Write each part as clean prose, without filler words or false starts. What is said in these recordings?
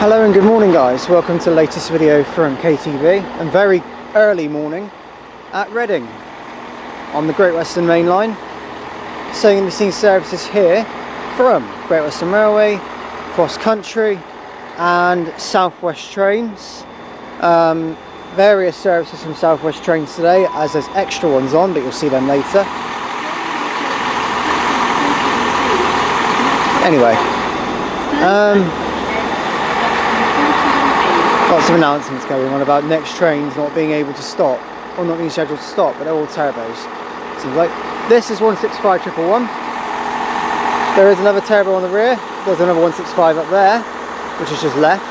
Hello and good morning guys, welcome to the latest video from KTB, and very early morning at Reading on the Great Western Main Line. So you're going to be seeing services here from Great Western Railway, Cross Country and South West Trains. Various services from South West Trains today, as there's extra ones on, but you'll see them later. Anyway, lots of announcements going on about next trains not being able to stop, or not being scheduled to stop, but they're all turbos. Seems like this is 165111. There is another turbo on the rear. There's another 165 up there, which is just left.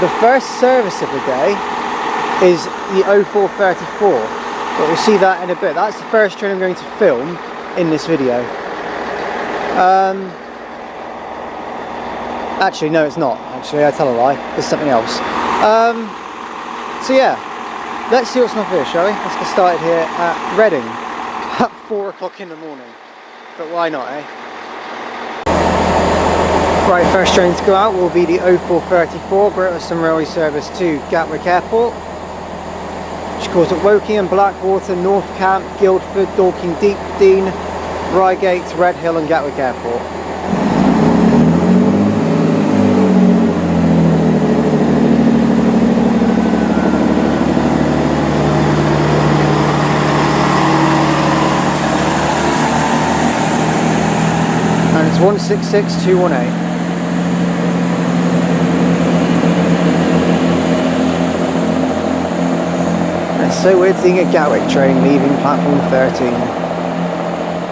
The first service of the day is the 0434, but we'll see that in a bit. That's the first train I'm going to film in this video. Actually, no, it's not. Actually, I tell a lie. There's something else. So yeah, let's see what's not here, shall we? Let's get started here at Reading at 4 o'clock in the morning. But why not, eh? Right, first train to go out will be the 0434 Great Western Railway service to Gatwick Airport, which calls at Woking and Blackwater, North Camp, Guildford, Dorking, Dean, Reigate, Redhill and Gatwick Airport. And it's 166218. It's so weird seeing a Gatwick train leaving platform 13,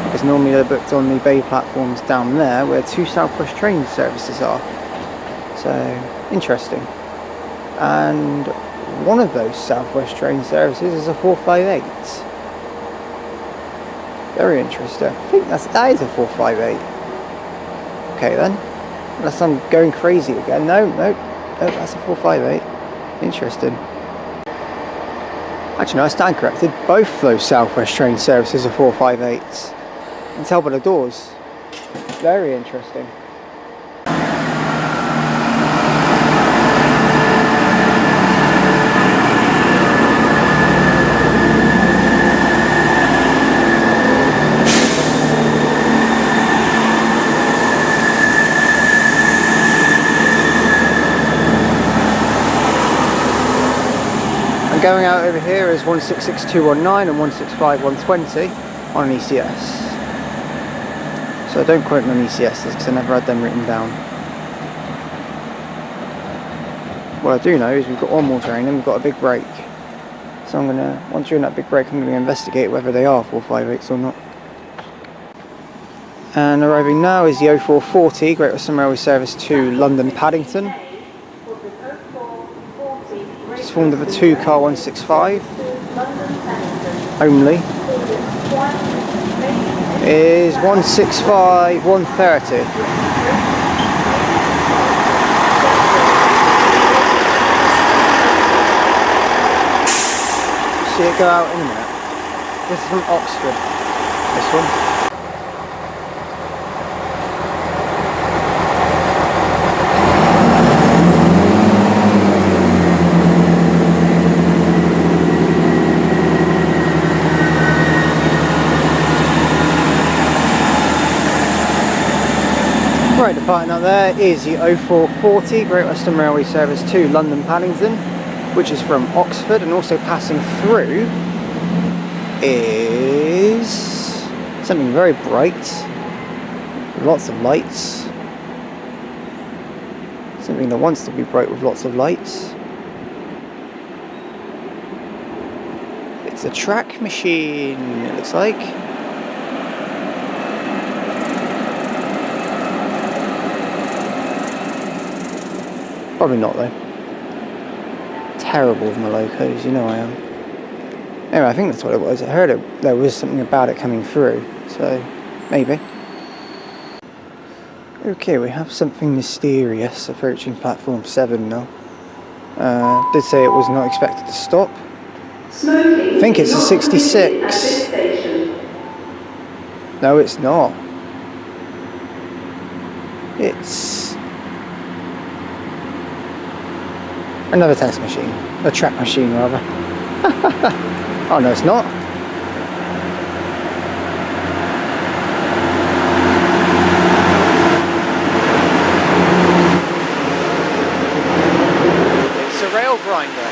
because normally they're booked on the bay platforms down there where two South West train services are. So interesting. And one of those South West train services is a 458. Very interesting. I think that is a 458. Okay then, unless I'm going crazy again. No, that's a 458. Interesting. Actually no, I stand corrected. Both those South West train services are 458s. You can tell by the doors. Very interesting. Going out over here is 166219 and 165120 on an ECS. So don't quote me on ECSs because I never had them written down. What I do know is we've got one more train and we've got a big break. So I'm gonna, once during that big break, I'm gonna investigate whether they are 458s or not. And arriving now is the 0440 Great Western Railway service to London Paddington. It's formed of a 2-car 165 only. Is 165 130. See it go out in a minute. This is from Oxford, this one. Right, departing out there is the 0440 Great Western Railway service to London Paddington, which is from Oxford, and also passing through is something very bright, with lots of lights. Something that wants to be bright with lots of lights. It's a track machine, it looks like. Probably not though. Terrible with my locos, you know I am. Anyway, I think that's what it was. I heard there was something about it coming through, so maybe. Okay, we have something mysterious approaching platform 7 now. Did say it was not expected to stop. I think it's a 66. No, it's not. It's Another test machine. A track machine, rather. Oh, no, it's not. It's a rail grinder.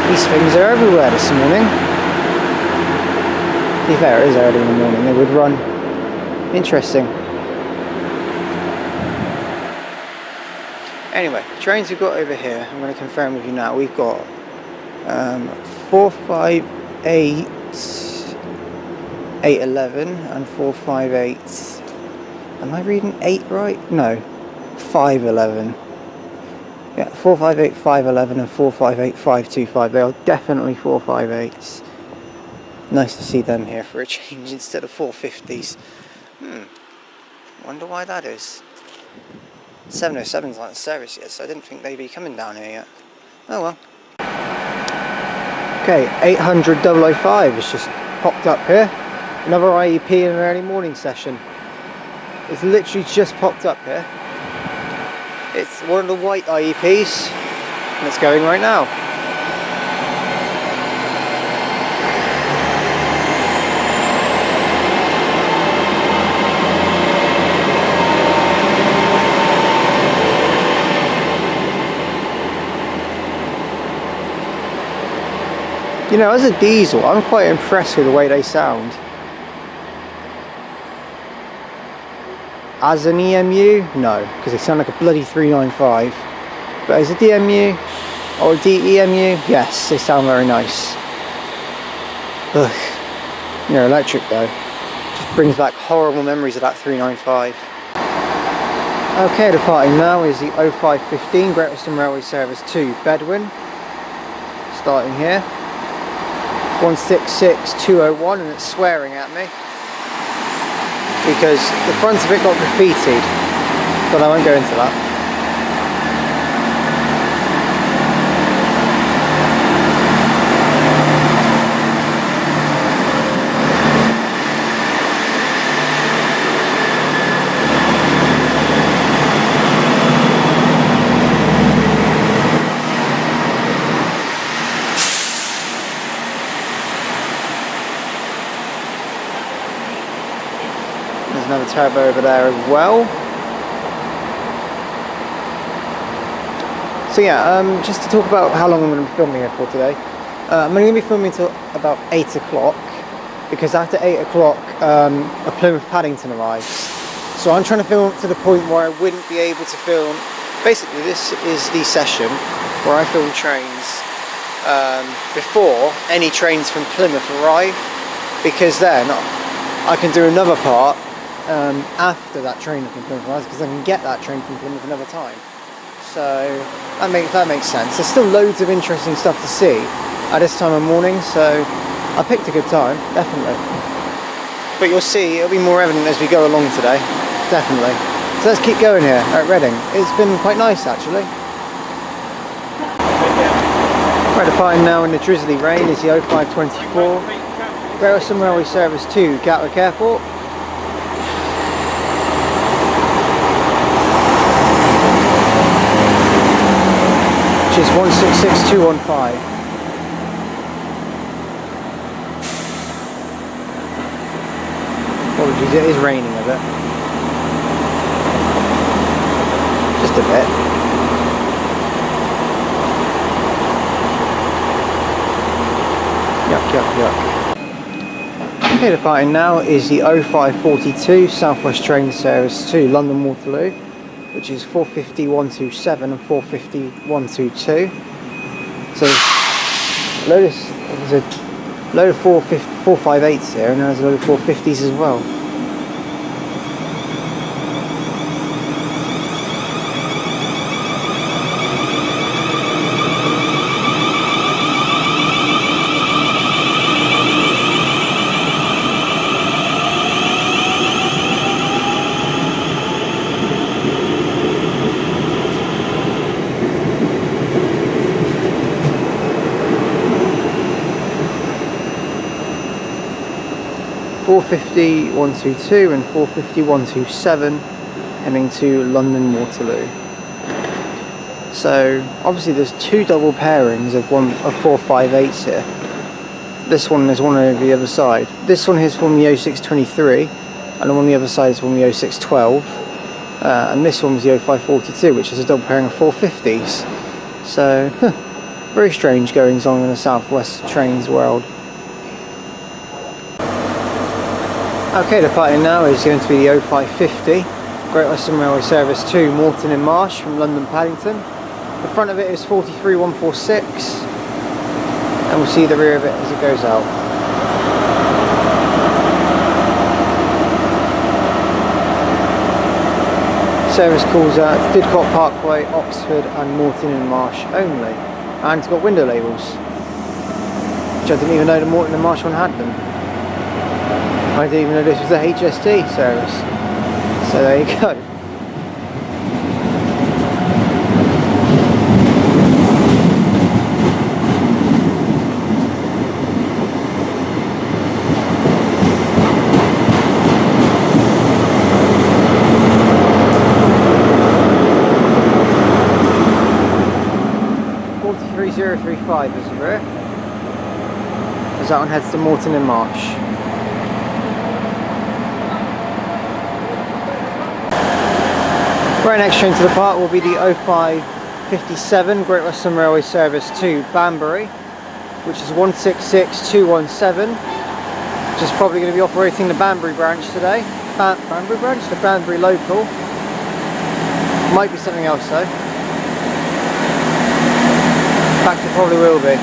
These things are everywhere this morning. To be fair, it is early in the morning. They would run. Interesting. Anyway, trains we've got over here, I'm going to confirm with you now. We've got 458, 811 and 458. Am I reading 8 right? No, 511. Yeah, 458, 511 and 458, 525. They are definitely 458s. Nice to see them here for a change instead of 450s. Wonder why that is. 707's not in service yet, so I didn't think they'd be coming down here yet. Oh well. Okay, 800 005 has just popped up here. Another IEP in an early morning session. It's literally just popped up here. It's one of the white IEPs, and it's going right now. You know, as a diesel, I'm quite impressed with the way they sound. As an EMU, no, because they sound like a bloody 395. But as a DMU or a DEMU, yes, they sound very nice. Ugh. You know, electric though, just brings back horrible memories of that 395. Okay, departing now is the 0515 Great Western Railway Service to Bedwin. Starting here. 166201, and it's swearing at me because the front of it got graffitied, but I won't go into that. Another turbo over there as well. So yeah, just to talk about how long I'm going to be filming here for today. I'm only going to be filming until about 8 o'clock, because after 8 o'clock a Plymouth Paddington arrives. So I'm trying to film up to the point where I wouldn't be able to film. Basically, this is the session where I film trains before any trains from Plymouth arrive, because then I can do another part after that train from Plymouth arrives, because I can get that train from Plymouth another time. So that makes sense. There's still loads of interesting stuff to see at this time of morning, so I picked a good time, definitely. But you'll see, it'll be more evident as we go along today, definitely. So let's keep going here at Reading. It's been quite nice actually. Right, departing now in the drizzly rain is the 0524 Great Western Railway Service to Gatwick Airport. Which is 166215. Apologies, it is raining a bit. Just a bit. Yuck, yuck, yuck. Okay, departing now is the 0542 Southwest train service to London Waterloo, which is 450-127 and 450-122. So there's a load of 458s here, and there's a load of 450s as well. $450-122 and $450-127 heading to London Waterloo. So obviously there's two double pairings of 458s here. This one is one over the other side. This one here is from the 0623, and the one on the other side is from the 0612. And this one was the 0542, which is a double pairing of 450s. So, very strange goings on in the South West Trains world. Okay, departing now is going to be the 0550, Great Western Railway Service to Moreton in Marsh from London Paddington. The front of it is 43146, and we'll see the rear of it as it goes out. Service calls at Didcot Parkway, Oxford and Moreton in Marsh only, and it's got window labels, which I didn't even know the Moreton and Marsh one had them. I didn't even know this was the HST service, so there you go. Is the rear, as that one heads to Moreton in Marsh. Right next train to depart will be the 0557 Great Western Railway Service to Banbury, which is 166217, which is probably going to be operating the Banbury branch today. Banbury branch? The Banbury local. Might be something else though. In fact, it probably will be.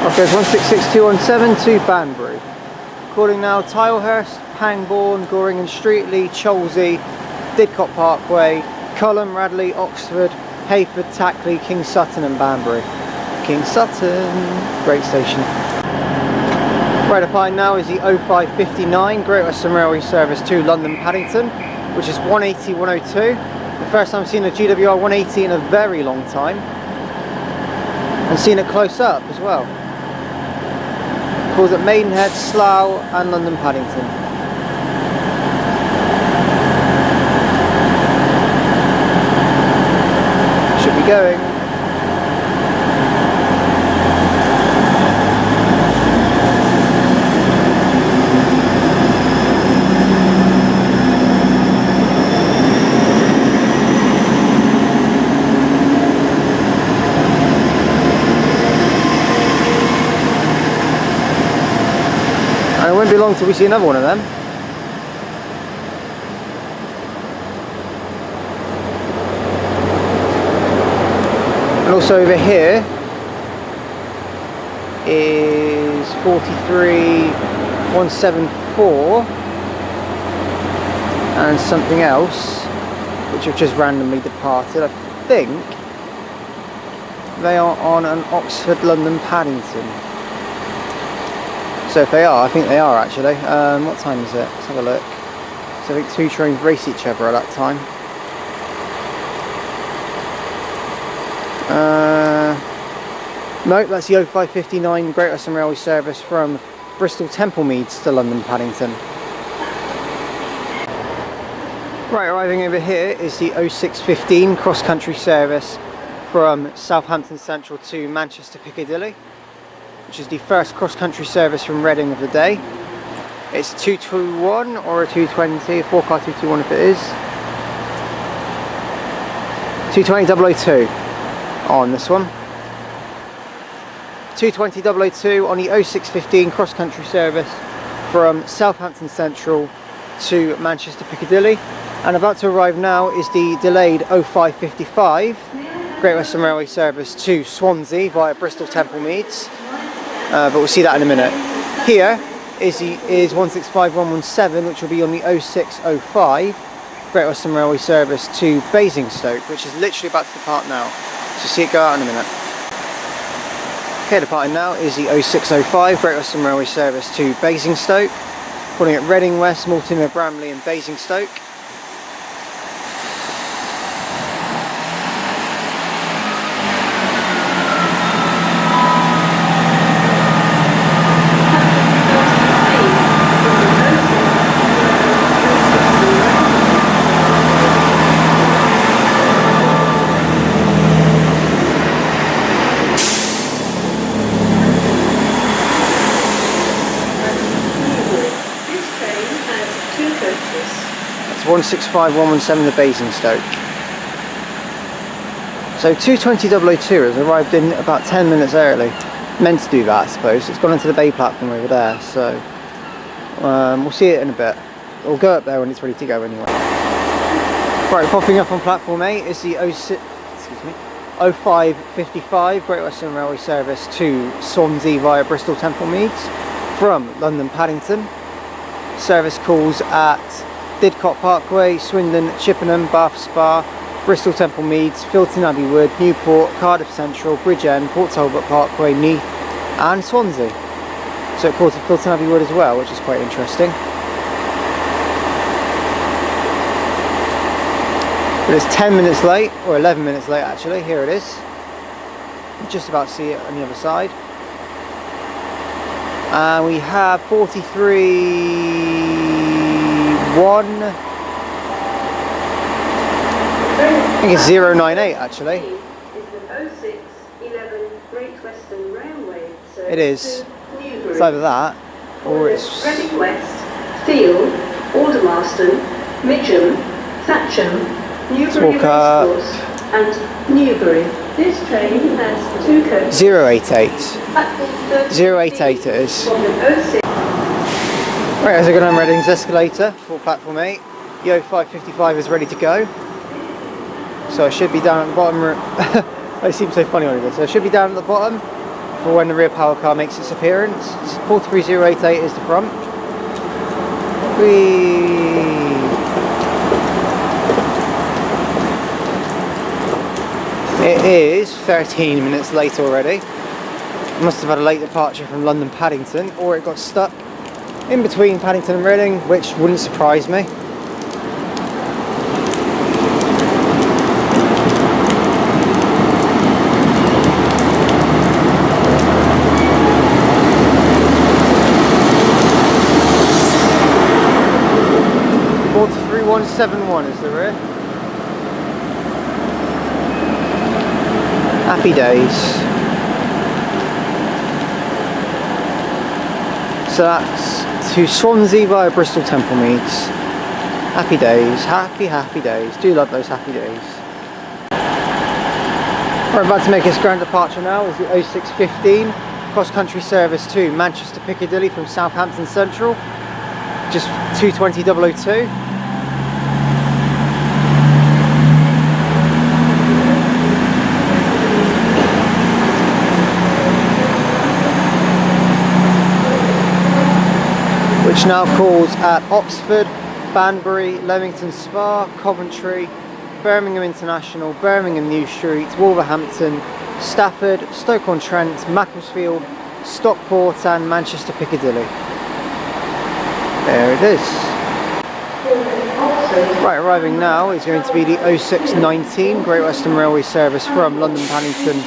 Off goes 166217 to Banbury. Calling now Tilehurst, Pangbourne, Goring and Streatley, Cholsey, Didcot Parkway, Culham, Radley, Oxford, Hayford, Tackley, King Sutton and Banbury. King Sutton, great station. Right departing now is the 0559 Great Western Railway Service to London Paddington, which is 180-102. The first time I've seen a GWR 180 in a very long time, and seen it close up as well. Calls at Maidenhead, Slough and London Paddington. Should be going. And it won't be long till we see another one of them. And also over here is 43174 and something else which have just randomly departed. I think they are on an Oxford London Paddington. So if they are, I think they are actually. What time is it? Let's have a look. So I think two trains race each other at that time. No, that's the 0559 Great Western Railway Service from Bristol Temple Meads to London Paddington. Right, arriving over here is the 0615 cross country service from Southampton Central to Manchester Piccadilly, which is the first cross country service from Reading of the day. It's 221 or a 220, a 4-car 221 if it is. 220-002 on this one. 220-002 on the 0615 cross country service from Southampton Central to Manchester Piccadilly. And about to arrive now is the delayed 0555 Great Western Railway Service to Swansea via Bristol Temple Meads. But we'll see that in a minute. Here is 165117, which will be on the 0605 Great Western Railway Service to Basingstoke, which is literally about to depart now. So see it go out in a minute. Okay, departing now is the 0605 Great Western Railway service to Basingstoke, calling it Reading West, Mortimer, Bramley and Basingstoke. That's 165117 to Basingstoke. So 220.002 has arrived in about 10 minutes early. Meant to do that, I suppose. It's gone into the bay platform over there, so we'll see it in a bit. We'll go up there when it's ready to go anyway. Right, popping up on platform 8 is the 0555 Great Western Railway service to Swansea via Bristol Temple Meads from London Paddington. Service calls at Didcot Parkway, Swindon, Chippenham, Bath Spa, Bristol Temple Meads, Filton Abbey Wood, Newport, Cardiff Central, Bridgend, Port Talbot Parkway, Neath and Swansea. So it calls at Filton Abbey Wood as well, which is quite interesting. But it's 10 minutes late, or 11 minutes late actually. Here it is. You just about see it on the other side. And we have 43.1. I think it's 098 actually. It is. It's either that or it's Reading West, Field, Aldermaston, Mitcham, Thatcham, Newbury Racecourse and Newbury. This train has two coaches. 088. 088 it is. Right, as I go down Reading's escalator for platform 8, the 0555 is ready to go. So I should be down at the bottom. I seem so funny on this. So I should be down at the bottom for when the rear power car makes its appearance. 43088 is the front. It is 13 minutes late already. Must have had a late departure from London Paddington, or it got stuck in between Paddington and Reading, which wouldn't surprise me. .171 is the rear. Happy days. So that's to Swansea via Bristol Temple Meads. Happy days, happy days. Do love those happy days. We're about to make its grand departure now is the 0615 cross-country service to Manchester Piccadilly from Southampton Central. Just 220.002. Which now calls at Oxford, Banbury, Leamington Spa, Coventry, Birmingham International, Birmingham New Street, Wolverhampton, Stafford, Stoke-on-Trent, Macclesfield, Stockport and Manchester Piccadilly. There it is. Right, arriving now is going to be the 0619 Great Western Railway service from London Paddington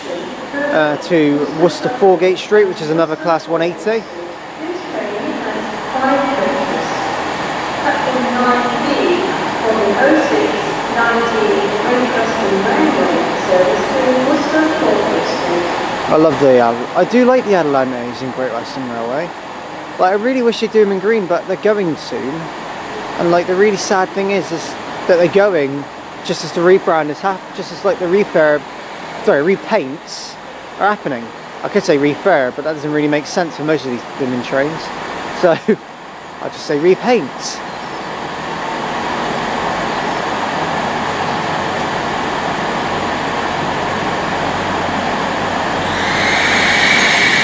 to Worcester Foregate Street, which is another class 180. I love the I do like the Atalantes in Great Western Railway. Like, I really wish they'd do them in green, but they're going soon. And like, the really sad thing is that they're going just as the rebrand is just as like the repaints are happening. I could say refurb, but that doesn't really make sense for most of these women trains. So I'll just say repaints.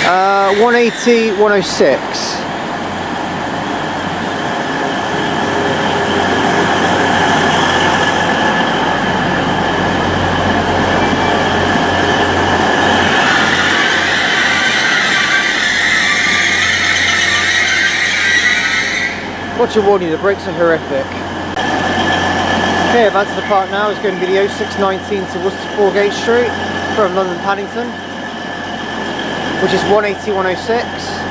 Uh, 180, 106. What to warn you, the brakes are horrific. Okay, about to the park now is going to be the 0619 to Worcester Foregate Street from London Paddington, which is 180-106.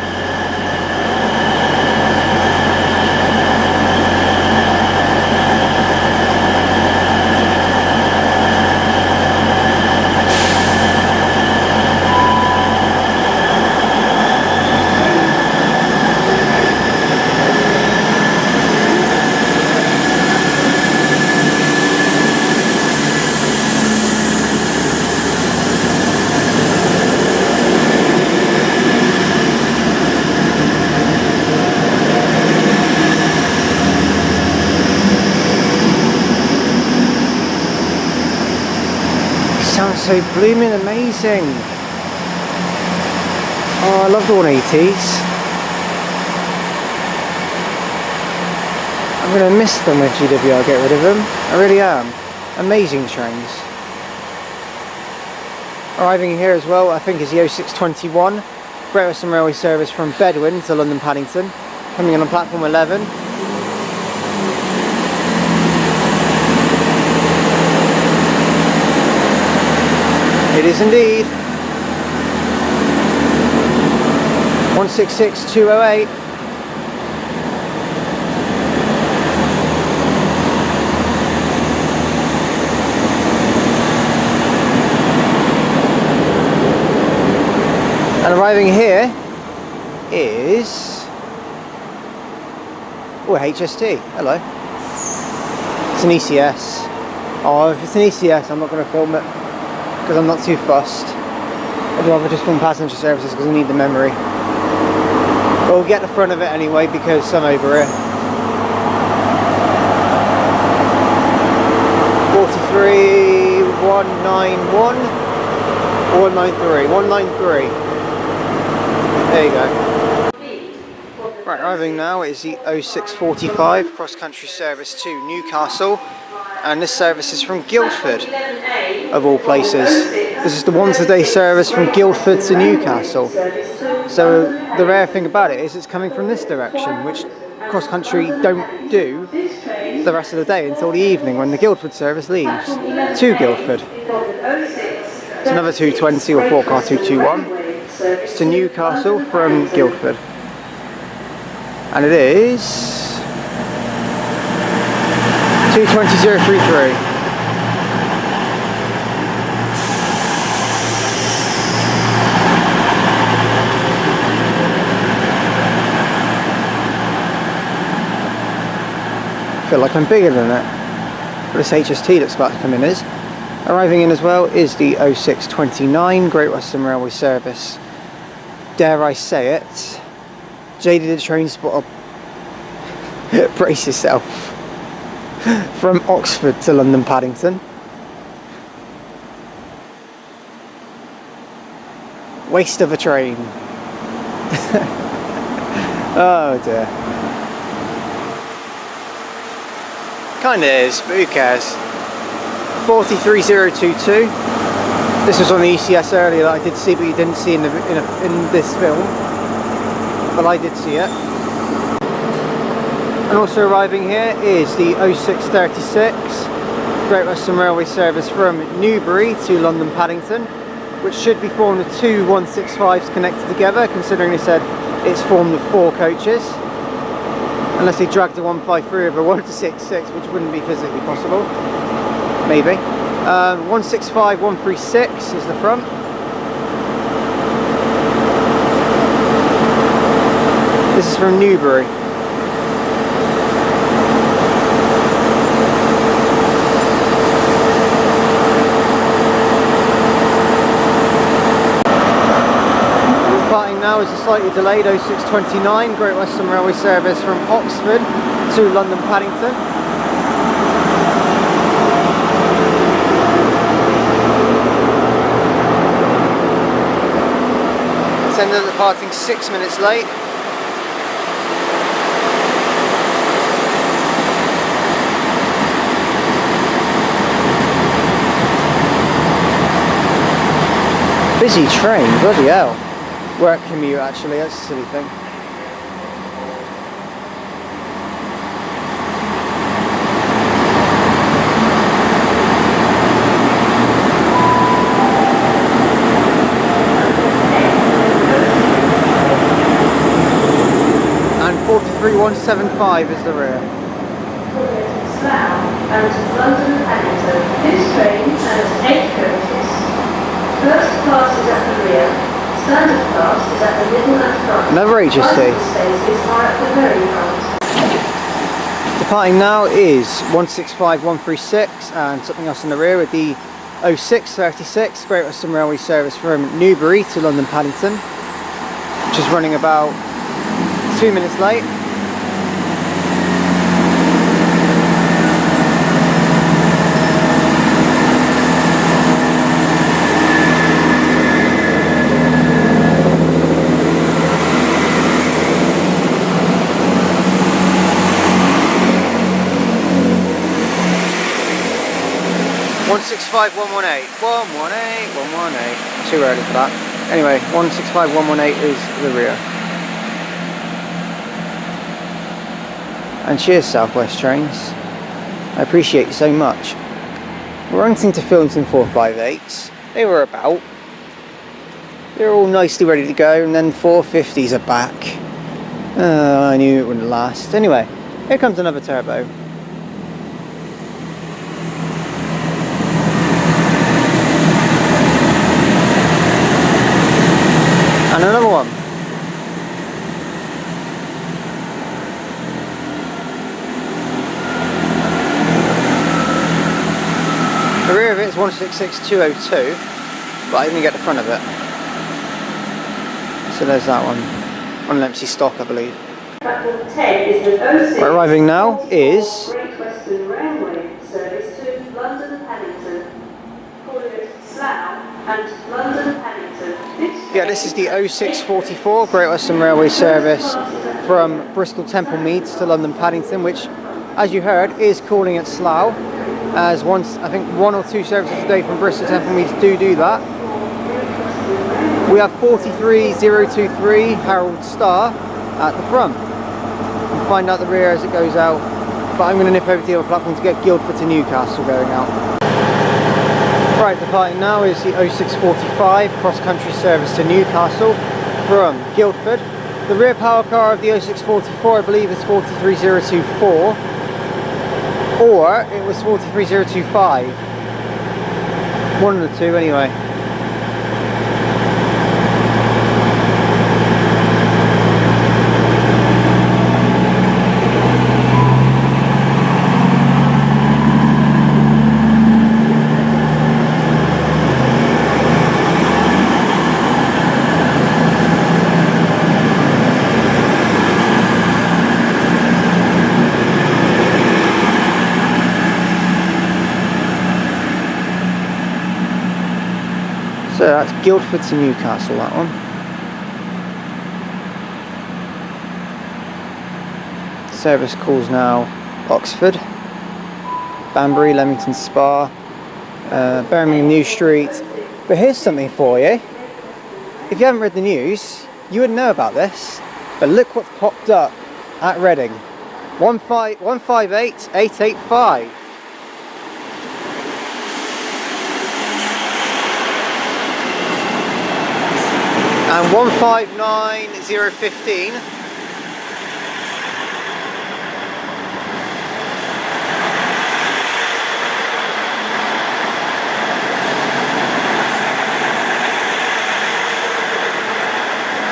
Sounds so blooming amazing. Oh, I love the 180s. I'm going to miss them when GWR get rid of them. I really am. Amazing trains. Arriving here as well, I think, is the 0621 Great Western Railway service from Bedwin to London Paddington, coming in on platform 11. It is indeed 166208. And arriving here is HST. Hello. It's an ECS. Oh, if it's an ECS, I'm not going to film it, because I'm not too fussed. I'd rather just film passenger services because I need the memory. But we'll get the front of it anyway because I'm over here. 43191 or 193. 193. There you go. Right, arriving now is the 0645 cross-country service to Newcastle. And this service is from Guildford, of all places. This is the once a day service from Guildford to Newcastle. So the rare thing about it is it's coming from this direction, which cross country don't do the rest of the day until the evening when the Guildford service leaves to Guildford. It's another 220 or 4 car 221. It's to Newcastle from Guildford. And it is 220033. I feel like I'm bigger than that. But this HST looks about to come in is. Arriving in as well is the 0629 Great Western Railway service. Dare I say it? Jaded train spotter. Brace yourself. From Oxford to London Paddington. Waste of a train. Oh dear. Kinda is, but who cares? 43022. This was on the ECS earlier that I did see, but you didn't see in this film. But I did see it. And also arriving here is the 0636 Great Western Railway service from Newbury to London Paddington, which should be formed of two 165s connected together, considering they said it's formed of 4 coaches. Unless they dragged a 153 over 166, which wouldn't be physically possible. Maybe. 165, 136 is the front. This is from Newbury. Departing now is a slightly delayed 0629 Great Western Railway service from Oxford to London Paddington. It's ended up departing 6 minutes late. Busy train, bloody hell. Work commute actually, that's a silly thing. 43175 is the rear. Slough and London Paddington. This train has 8 coaches. First class is at the rear, standard class is at the middle and front. Another HST. Spaces are at the very front. Departing now is 165136 and something else in the rear with the 0636 Great Western Railway service from Newbury to London Paddington, which is running about 2 minutes late. One 118. Too early for that. Anyway, 165118 is the rear. And cheers, Southwest Trains. I appreciate you so much. We're running to Fillington 458s. They were about. They're all nicely ready to go, and then 450s are back. I knew it wouldn't last. Anyway, here comes another turbo. And another one. The rear of it is 166202, but I didn't get the front of it. So there's that one. On an empty stock, I believe. Platform 10 is the 06. Right, arriving now is Great Western Railway service to London Paddington. Calling it Slough and London Paddington. Yeah, this is the 0644 Great Western Railway service from Bristol Temple Meads to London Paddington, which, as you heard, is calling at Slough. As once, I think 1 or 2 services a day from Bristol Temple Meads do that. We have 43023 Harold Star at the front. We'll find out the rear as it goes out, but I'm going to nip over to the other platform to get Guildford to Newcastle going out. Right, departing now is the 0645 cross-country service to Newcastle from Guildford. The rear power car of the 0644, I believe, is 43024, or it was 43025. One of the two, anyway. So that's Guildford to Newcastle, that one. Service calls now Oxford, Banbury, Leamington Spa, Birmingham New Street. But here's something for you. If you haven't read the news, you wouldn't know about this. But look what's popped up at Reading. 158885. And 159015.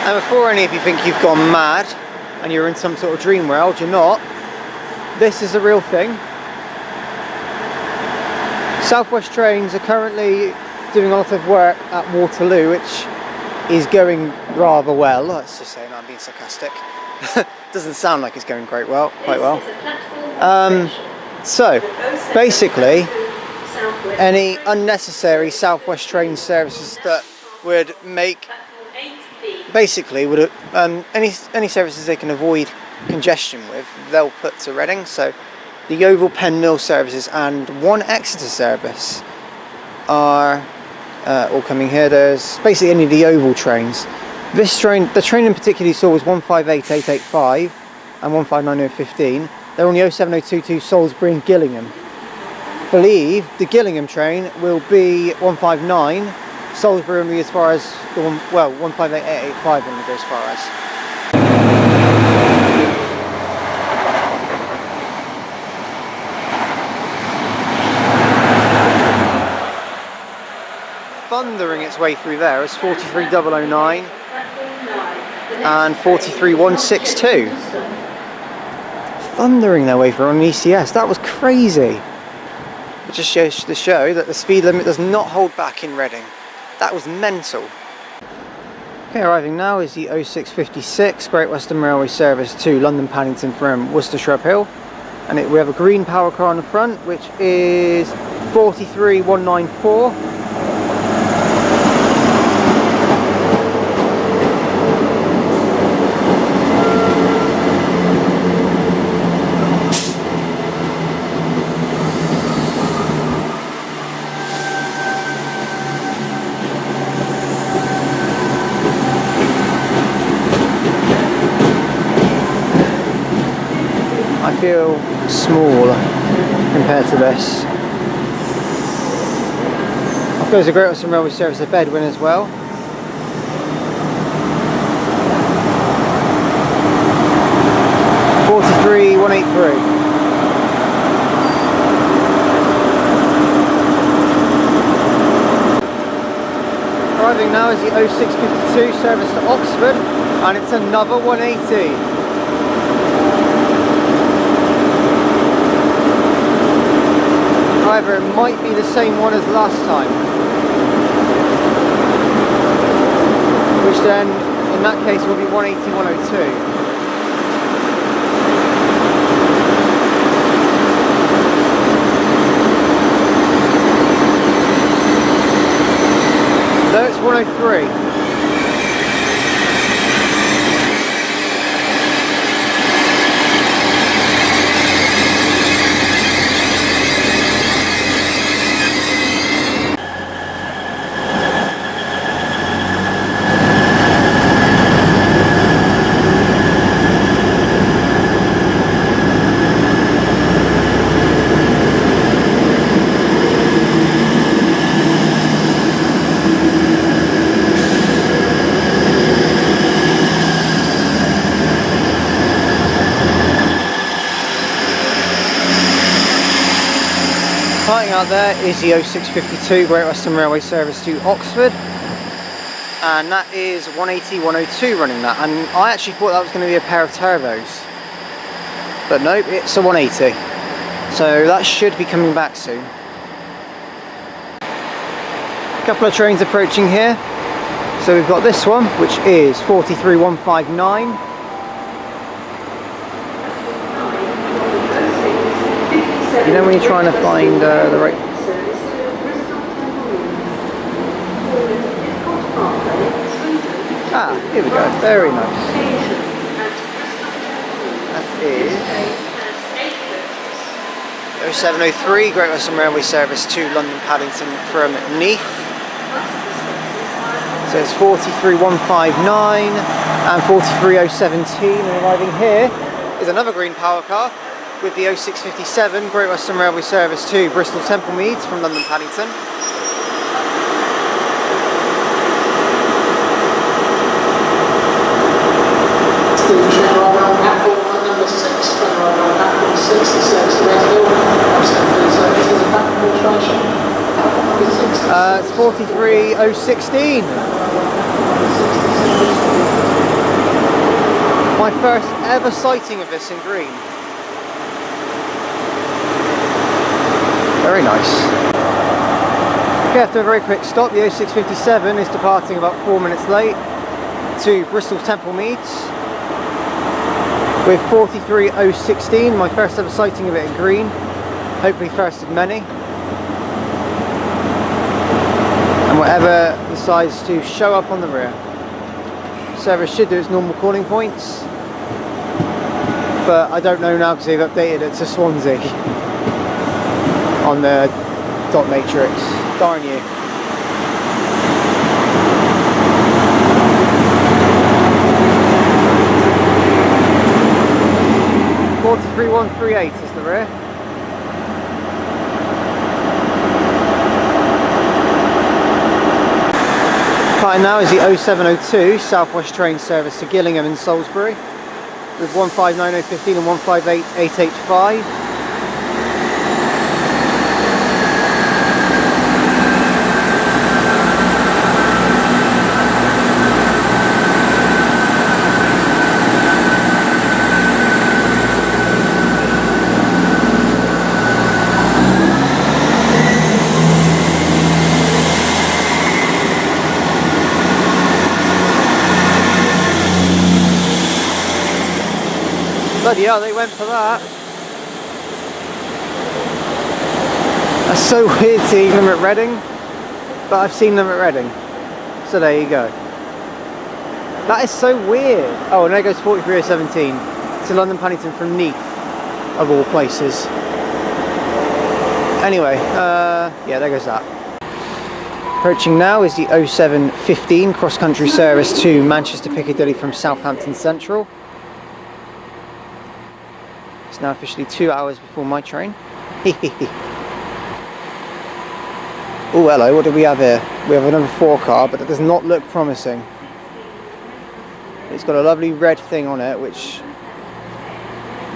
And before any of you think you've gone mad and you're in some sort of dream world, you're not. This is a real thing. Southwest Trains are currently doing a lot of work at Waterloo, which is going rather well. Let's just say, no, I'm being sarcastic. Doesn't sound like it's going quite well. So basically, any unnecessary Southwest Train services that would make, basically would any services they can avoid congestion with, they'll put to Reading. So the Yeovil Penn Mill services and one Exeter service are all coming here. There's basically any of the Yeovil trains. This train, the train in particular you saw, was 158885 and 159015. They're on the 07022 Salisbury and Gillingham. I believe the Gillingham train will be 159. Salisbury will be as far as the one, well, 158885 when it goes as far as. thundering its way through there as 43009 and 43162. Thundering their way through on an ECS. That was crazy. It just shows to show that the speed limit does not hold back in Reading. That was mental. Okay, arriving now is the 0656 Great Western Railway service to London Paddington from Worcestershire Uphill. And we have a green power car on the front, which is 43194. I feel small compared to this. Of course, the Great Western Railway service at Bedwin as well. (43,183). Arriving now is the 0652 service to Oxford, and it's another 180. However, it might be the same one as last time, which then, in that case, will be 180, 102. No, it's 103. Starting out there is the 0652 Great Western Railway service to Oxford, and that is 180, 102 running that, and I actually thought that was going to be a pair of turbos, but nope, it's a 180, so that should be coming back soon. A couple of trains approaching here, so we've got this one, which is 43159. You know when you're trying to find the right... Ah, here we go. Very nice. That is 0703 Great Western Railway service to London Paddington from Neath. So it's 43159 and 43017. And arriving here is another green power car with the 0657 Great Western Railway service to Bristol Temple Meads from London Paddington. It's 43016. My first ever sighting of this in green. Very nice. Okay, after a very quick stop, the 0657 is departing about 4 minutes late to Bristol Temple Meads with 43016, my first ever sighting of it in green, hopefully first of many. And whatever decides to show up on the rear. Service should do its normal calling points, but I don't know now because they've updated it to Swansea on the dot matrix. Darn you. (43138) is the rear. Starting now is the 0702 Southwest train service to Gillingham and Salisbury with 159015 and 158885. Bloody hell, they went for that. That's so weird seeing them at Reading, but I've seen them at Reading. So there you go. That is so weird. Oh, and there goes 43017 to London Paddington from Neath, of all places. Anyway, yeah, there goes that. Approaching now is the 0715 cross-country service to Manchester Piccadilly from Southampton Central. It's now officially 2 hours before my train. Oh, hello, what do we have here? We have another 4 car, but that does not look promising. It's got a lovely red thing on it, which...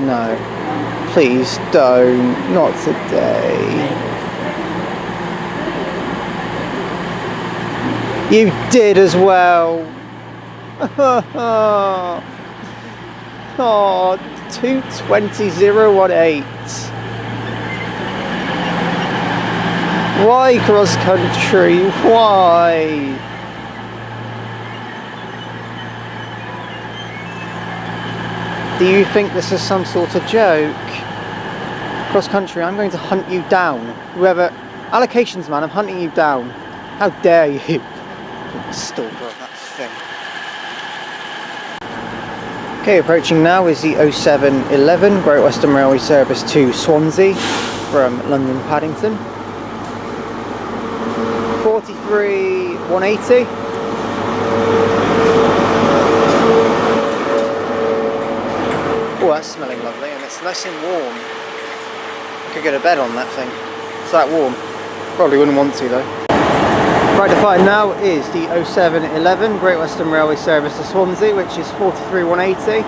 No. Please don't. Not today. You did as well. Oh, 220.018. Why cross country? Why? Do you think this is some sort of joke? Cross country, I'm going to hunt you down. Whoever... Allocations, man, I'm hunting you down. How dare you? Stalker of that thing. Okay, approaching now is the 0711 Great Western Railway service to Swansea from London Paddington. 43180. Oh, that's smelling lovely, and it's nice and warm. I could go to bed on that thing. It's that warm. Probably wouldn't want to though. Right to find now is the 0711 Great Western Railway service to Swansea, which is 43180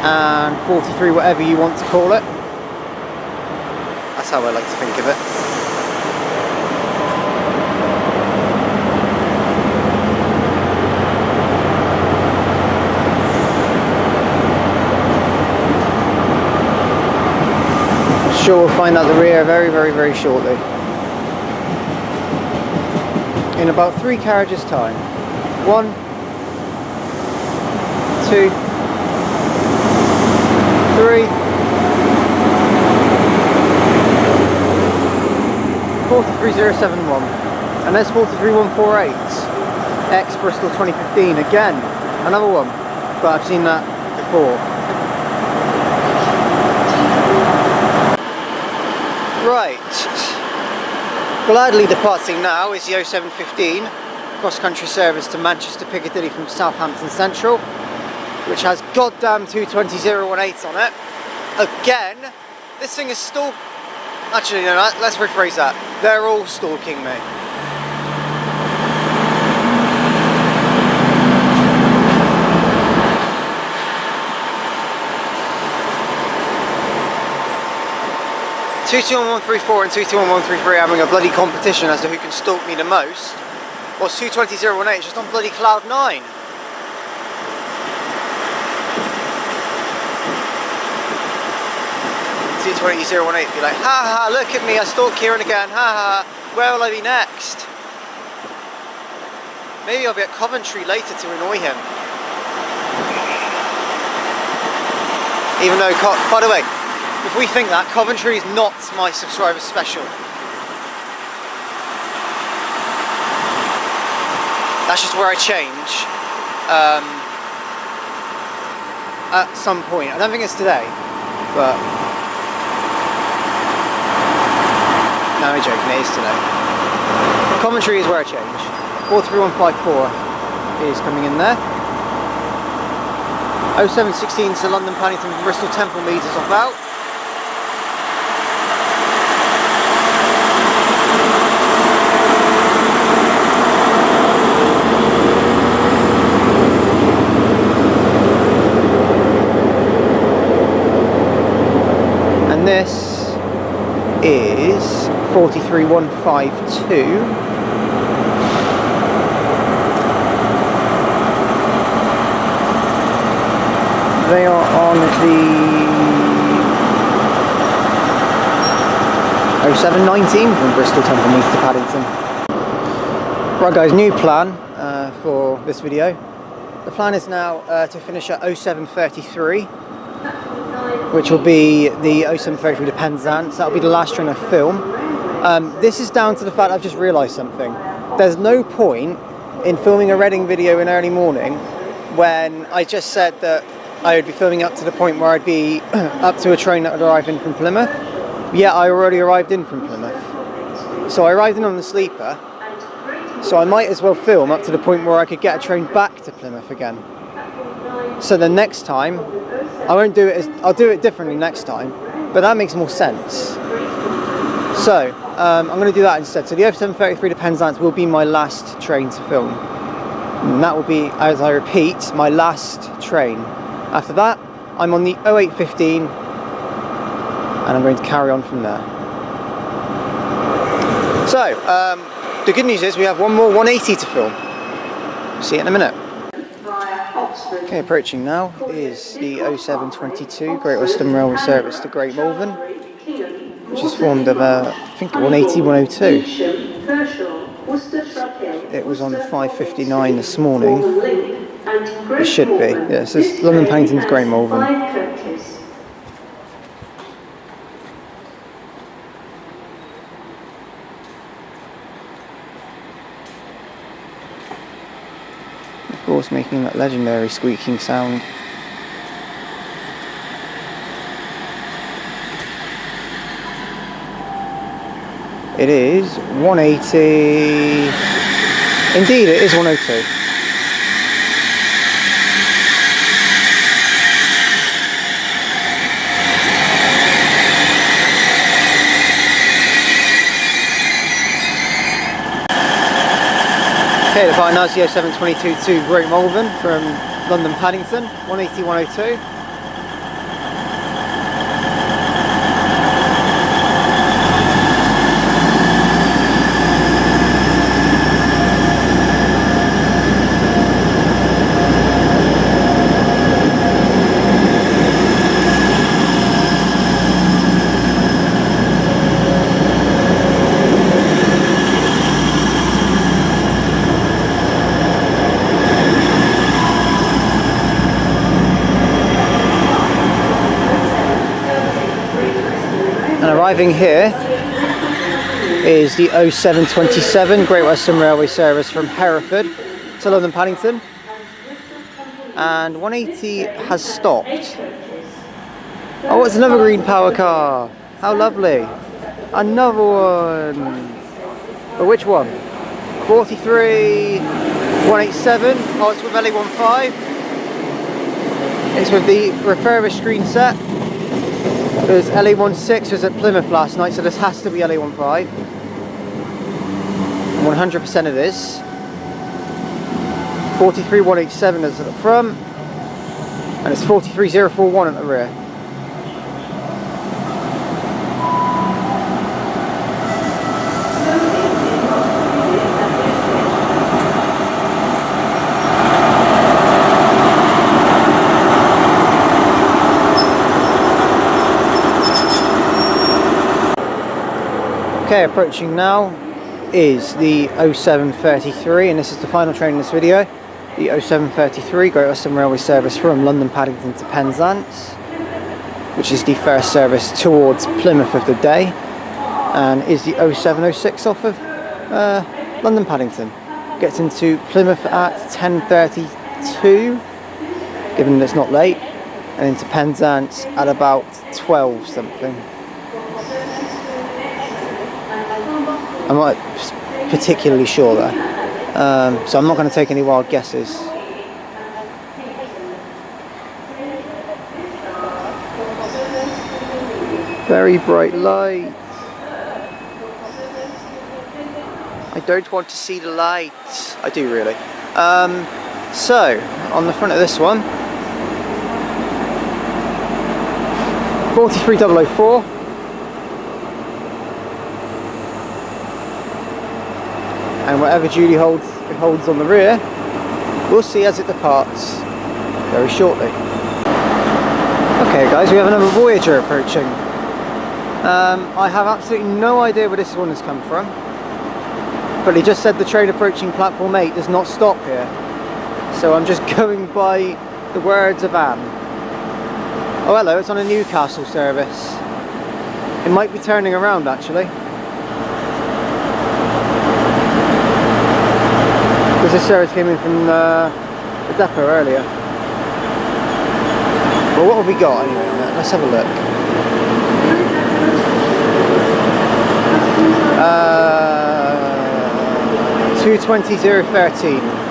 and 43 whatever you want to call it. That's how I like to think of it. I'm sure we'll find out the rear very, very, very shortly. In about 3 carriages time. 1, 2, 3, 43071, and there's 43148 X Bristol 2015 again, another one, but I've seen that before. Right. Gladly departing now is the 0715 cross-country service to Manchester Piccadilly from Southampton Central, which has goddamn 220.018 on it. Again, this thing is still... Actually, no, let's rephrase that. They're all stalking me. Two 22134 and 22133 having a bloody competition as to who can stalk me the most. Whilst 220.018 is just on bloody cloud 9. 220.018 be like, ha ha, look at me, I stalk Kieran again, ha ha, where will I be next? Maybe I'll be at Coventry later to annoy him. Even though, by the way, if we think that, Coventry is not my subscriber special. That's just where I change at some point. I don't think it's today, but no, I'm joking, it is today. Coventry is where I change. 43154 is coming in there. 0716 to London Paddington from Bristol Temple Meads is off out. This is 43152. They are on the 0719 from Bristol Temple Meads to Paddington. Right guys, new plan for this video. The plan is now to finish at 0733 which will be the 0733 to Penzance. That'll be the last train I film. This is down to the fact I've just realised something. There's no point in filming a Reading video in early morning when I just said that I would be filming up to the point where I'd be up to a train that would arrive in from Plymouth. Yeah, I already arrived in from Plymouth. So I arrived in on the sleeper, so I might as well film up to the point where I could get a train back to Plymouth again. So the next time, I won't do it as, I'll do it differently next time, but that makes more sense. So, I'm going to do that instead. So the 0733 to Penzance will be my last train to film. And that will be, as I repeat, my last train. After that, I'm on the 0815, and I'm going to carry on from there. So, the good news is we have one more 180 to film. See you in a minute. Okay, approaching now is the 0722 Great Western Railway service to Great Malvern, which is formed of, I think, 180, 102. It was on 5:59 this morning. It should be. Yeah, this is London Paddington to Great Malvern. Of course, making that legendary squeaking sound. It is 180. Indeed, it is 102. Okay, the part now is the 0722 to Great Malvern from London Paddington, 180, 102. And arriving here is the 0727 Great Western Railway service from Hereford to London Paddington, and 180 has stopped. Oh, it's another green power car. How lovely. Another one. But which one? 43 187. Oh, it's with LA15. It's with the refurbished screen set. Because LA16 was at Plymouth last night, so this has to be LA15. 100% it is. 43 187 is at the front, and it's 43041 at the rear. Okay, approaching now is the 0733, and this is the final train in this video. The 0733 Great Western Railway service from London Paddington to Penzance, which is the first service towards Plymouth of the day, and is the 0706 off of London Paddington. Gets into Plymouth at 10:32, given that it's not late, and into Penzance at about 12 something. I'm not particularly sure there, so I'm not going to take any wild guesses. Very bright light. I don't want to see the lights. I do really. So, on the front of this one, 43004. And whatever Judy holds on the rear, we'll see as it departs very shortly. Okay guys, we have another Voyager approaching. I have absolutely no idea where this one has come from, but he just said the train approaching platform 8 does not stop here. So I'm just going by the words of Anne. Oh hello, it's on a Newcastle service. It might be turning around actually. Because this service came in from the depot earlier. Well, what have we got anyway on that? Let's have a look. 220.013.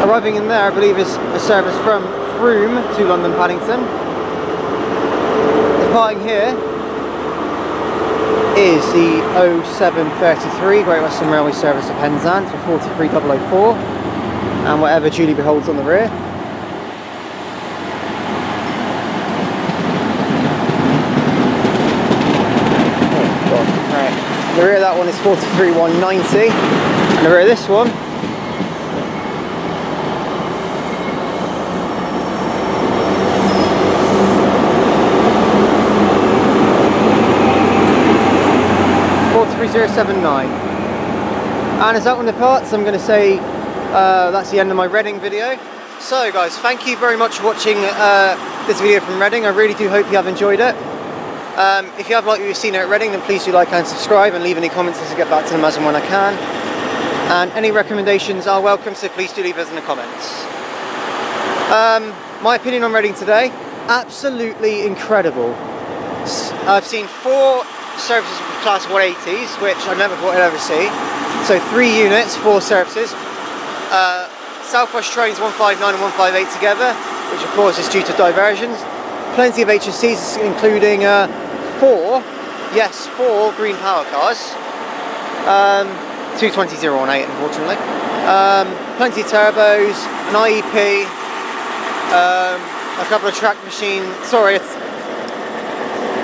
Arriving in there, I believe, is a service from Frome to London Paddington. Departing here is the 0733 Great Western Railway service to Penzance for 43004 and whatever duly beholds on the rear. The rear of that one is 43190, and the rear of this one .43079. And as that one departs, I'm going to say that's the end of my Reading video. So guys, thank you very much for watching this video from Reading. I really do hope you have enjoyed it. If you have liked what you've seen at Reading, then please do like and subscribe and leave any comments as I get back to them as and when I can. And any recommendations are welcome, so please do leave us in the comments. My opinion on Reading today, absolutely incredible. I've seen 4 services with class 180s, which I never thought I'd ever see. So 3 units, 4 services. South West trains 159 and 158 together, which of course is due to diversions. Plenty of HSCs, including 4 green power cars. 220.018 unfortunately. Plenty of turbos, an IEP, a couple of track machine, sorry, it's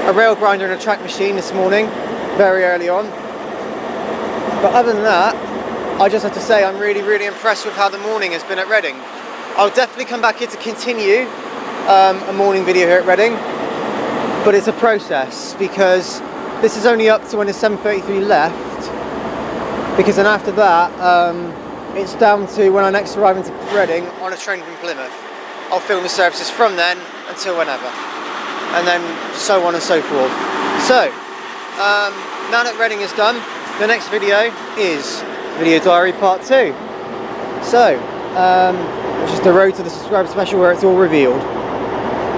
a rail grinder and a track machine this morning, very early on. But other than that, I just have to say I'm really impressed with how the morning has been at Reading. I'll definitely come back here to continue a morning video here at Reading, but it's a process because this is only up to when it's 7:33 left, because then after that it's down to when I next arrive into Reading on a train from Plymouth. I'll film the services from then until whenever, and then so on and so forth. So now that Reading is done, the next video is Video Diary Part 2. So which is the road to the subscriber special where it's all revealed.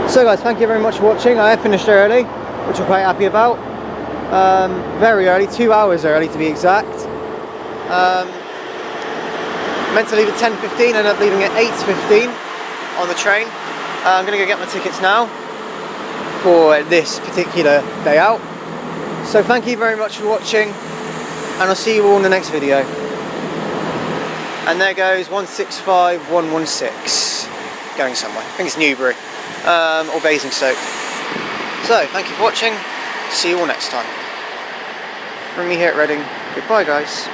So guys, thank you very much for watching. I have finished early, which I'm quite happy about. Very early, 2 hours early to be exact. Meant to leave at 10:15, ended up leaving at 8:15 on the train. I'm going to go get my tickets now for this particular day out. So thank you very much for watching, and I'll see you all in the next video. And there goes 165116, going somewhere. I think it's Newbury. Or Basingstoke. So, thank you for watching. See you all next time. From me here at Reading, goodbye guys.